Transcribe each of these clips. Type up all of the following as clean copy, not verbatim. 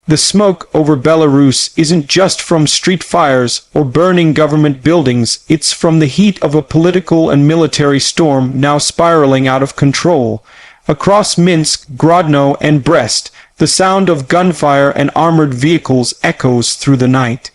The smoke over Belarus isn't just from street fires or burning government buildings, it's from the heat of a political and military storm now spiraling out of control. Across Minsk, Grodno, and Brest, the sound of gunfire and armored vehicles echoes through the night.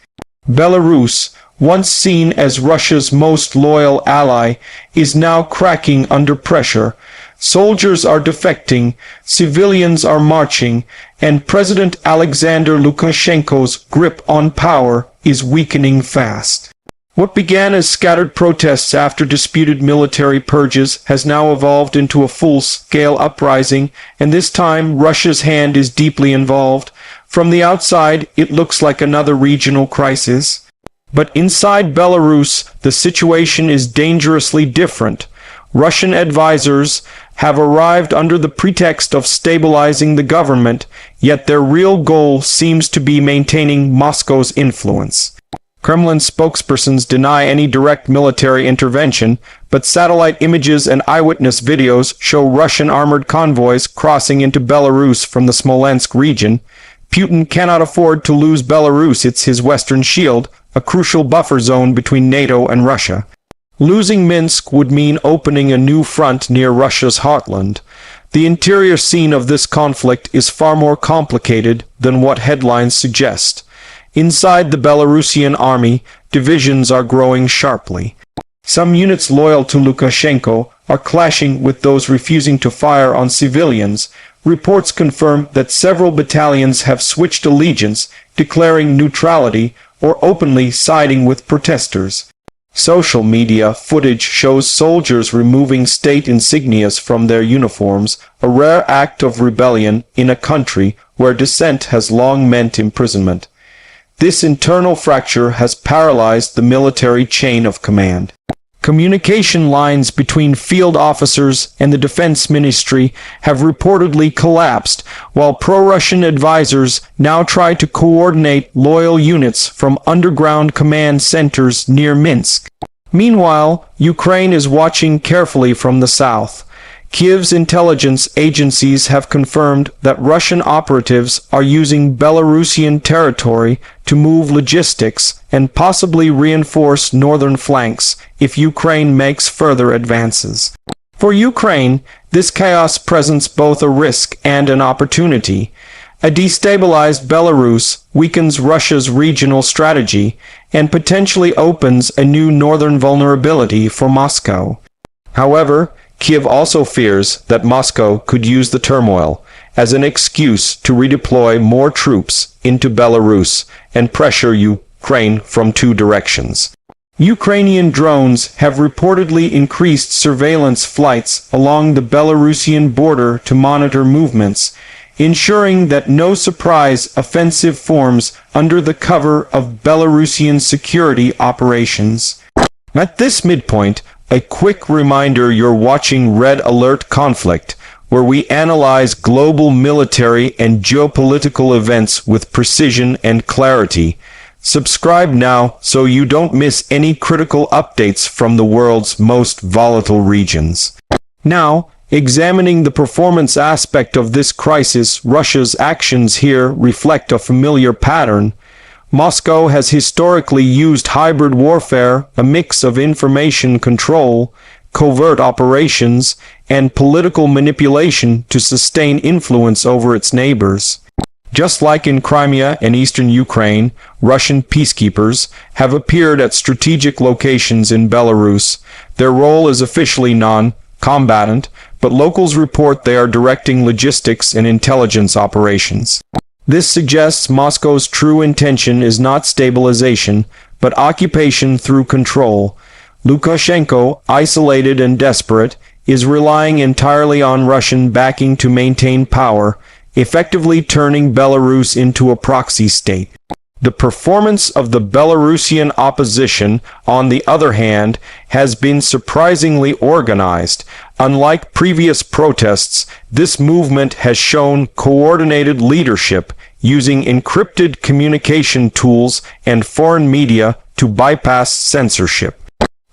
Belarus, once seen as Russia's most loyal ally, is now cracking under pressure. Soldiers are defecting, civilians are marching, and President Alexander Lukashenko's grip on power is weakening fast. What began as scattered protests after disputed military purges has now evolved into a full-scale uprising, and this time Russia's hand is deeply involved. From the outside, it looks like another regional crisis. But inside Belarus, the situation is dangerously different. Russian advisors have arrived under the pretext of stabilizing the government, yet their real goal seems to be maintaining Moscow's influence. Kremlin spokespersons deny any direct military intervention, but satellite images and eyewitness videos show Russian armored convoys crossing into Belarus from the Smolensk region. Putin cannot afford to lose Belarus. It's his western shield, a crucial buffer zone between NATO and Russia. Losing Minsk would mean opening a new front near Russia's heartland. The interior scene of this conflict is far more complicated than what headlines suggest. Inside the Belarusian army, divisions are growing sharply. Some units loyal to Lukashenko are clashing with those refusing to fire on civilians. Reports confirm that several battalions have switched allegiance, declaring neutrality or openly siding with protesters. Social media footage shows soldiers removing state insignias from their uniforms, a rare act of rebellion in a country where dissent has long meant imprisonment. This internal fracture has paralyzed the military chain of command. Communication lines between field officers and the defense ministry have reportedly collapsed, while pro-Russian advisors now try to coordinate loyal units from underground command centers near Minsk. Meanwhile, Ukraine is watching carefully from the south. Kiev's intelligence agencies have confirmed that Russian operatives are using Belarusian territory to move logistics and possibly reinforce northern flanks if Ukraine makes further advances. For Ukraine, this chaos presents both a risk and an opportunity. A destabilized Belarus weakens Russia's regional strategy and potentially opens a new northern vulnerability for Moscow. However, Kiev also fears that Moscow could use the turmoil as an excuse to redeploy more troops into Belarus and pressure Ukraine from two directions. Ukrainian drones have reportedly increased surveillance flights along the Belarusian border to monitor movements, ensuring that no surprise offensive forms under the cover of Belarusian security operations. At this midpoint, a quick reminder you're watching Red Alert Conflict, where we analyze global military and geopolitical events with precision and clarity. Subscribe now so you don't miss any critical updates from the world's most volatile regions. Now, examining the performance aspect of this crisis, Russia's actions here reflect a familiar pattern. Moscow has historically used hybrid warfare, a mix of information control, covert operations, and political manipulation to sustain influence over its neighbors. Just like in Crimea and eastern Ukraine, Russian peacekeepers have appeared at strategic locations in Belarus. Their role is officially non-combatant, but locals report they are directing logistics and intelligence operations. This suggests Moscow's true intention is not stabilization, but occupation through control. Lukashenko, isolated and desperate, is relying entirely on Russian backing to maintain power, effectively turning Belarus into a proxy state. The performance of the Belarusian opposition, on the other hand, has been surprisingly organized. Unlike previous protests, this movement has shown coordinated leadership, using encrypted communication tools and foreign media to bypass censorship.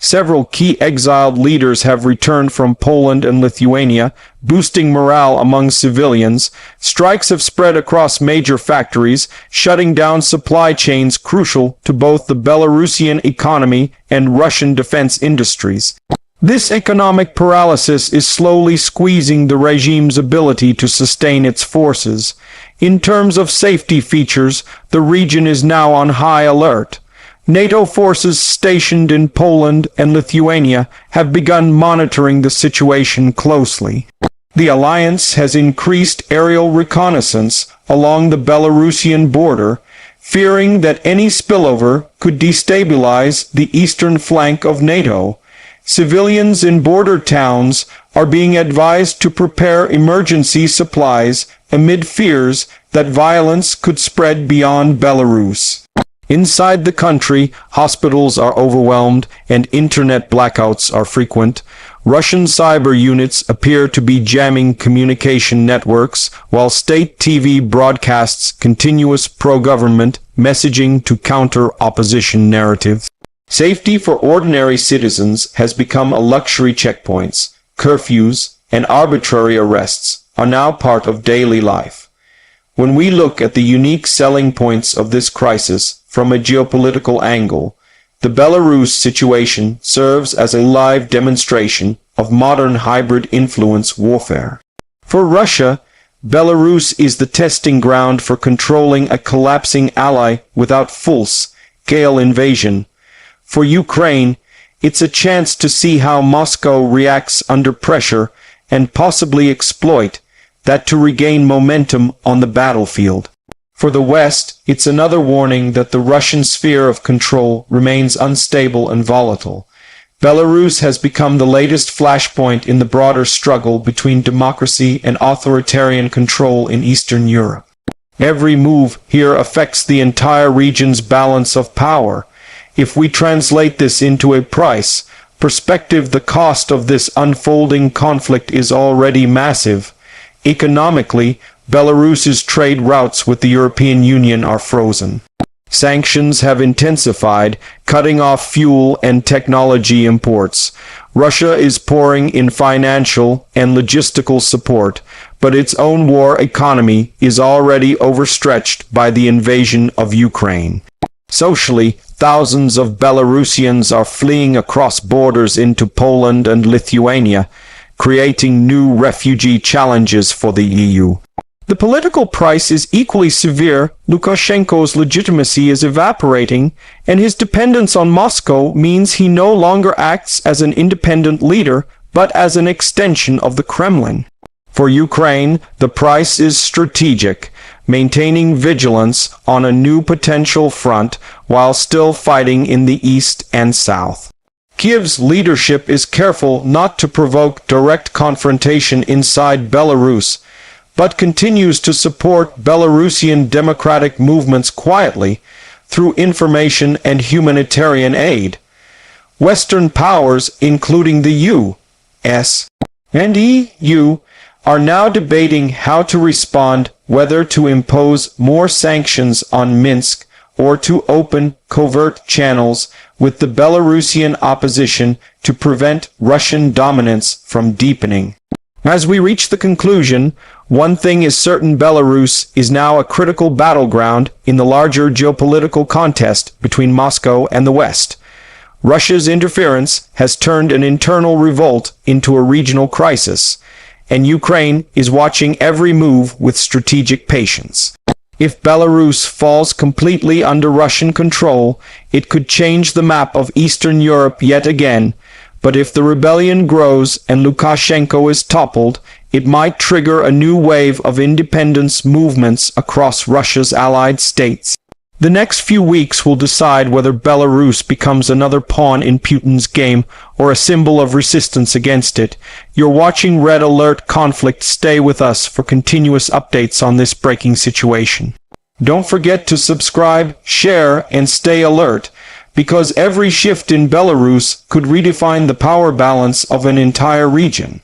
Several key exiled leaders have returned from Poland and Lithuania, boosting morale among civilians. Strikes have spread across major factories, shutting down supply chains crucial to both the Belarusian economy and Russian defense industries. This economic paralysis is slowly squeezing the regime's ability to sustain its forces. In terms of safety features, the region is now on high alert. NATO forces stationed in Poland and Lithuania have begun monitoring the situation closely. The alliance has increased aerial reconnaissance along the Belarusian border, fearing that any spillover could destabilize the eastern flank of NATO. Civilians in border towns are being advised to prepare emergency supplies amid fears that violence could spread beyond Belarus. Inside the country, hospitals are overwhelmed and internet blackouts are frequent. Russian cyber units appear to be jamming communication networks, while state TV broadcasts continuous pro-government messaging to counter opposition narratives. Safety for ordinary citizens has become a luxury. Checkpoints, curfews, and arbitrary arrests are now part of daily life. When we look at the unique selling points of this crisis from a geopolitical angle, the Belarus situation serves as a live demonstration of modern hybrid influence warfare. For Russia, Belarus is the testing ground for controlling a collapsing ally without full-scale invasion. For Ukraine, it's a chance to see how Moscow reacts under pressure and possibly exploit that to regain momentum on the battlefield. For the West, it's another warning that the Russian sphere of control remains unstable and volatile. Belarus has become the latest flashpoint in the broader struggle between democracy and authoritarian control in Eastern Europe. Every move here affects the entire region's balance of power. If we translate this into a price perspective, the cost of this unfolding conflict is already massive. Economically, Belarus's trade routes with the European Union are frozen. Sanctions have intensified, cutting off fuel and technology imports. Russia is pouring in financial and logistical support, but its own war economy is already overstretched by the invasion of Ukraine. Socially, thousands of Belarusians are fleeing across borders into Poland and Lithuania, creating new refugee challenges for the EU. The political price is equally severe. Lukashenko's legitimacy is evaporating, and his dependence on Moscow means he no longer acts as an independent leader, but as an extension of the Kremlin. For Ukraine, the price is strategic, maintaining vigilance on a new potential front while still fighting in the east and south. Kiev's leadership is careful not to provoke direct confrontation inside Belarus, but continues to support Belarusian democratic movements quietly through information and humanitarian aid. Western powers, including the U.S. and EU, are now debating how to respond, whether to impose more sanctions on Minsk or to open covert channels with the Belarusian opposition to prevent Russian dominance from deepening. As we reach the conclusion, one thing is certain: Belarus is now a critical battleground in the larger geopolitical contest between Moscow and the West. Russia's interference has turned an internal revolt into a regional crisis, and Ukraine is watching every move with strategic patience. If Belarus falls completely under Russian control, it could change the map of Eastern Europe yet again. But if the rebellion grows and Lukashenko is toppled, it might trigger a new wave of independence movements across Russia's allied states. The next few weeks will decide whether Belarus becomes another pawn in Putin's game or a symbol of resistance against it. You're watching Red Alert Conflict. Stay with us for continuous updates on this breaking situation. Don't forget to subscribe, share, and stay alert, because every shift in Belarus could redefine the power balance of an entire region.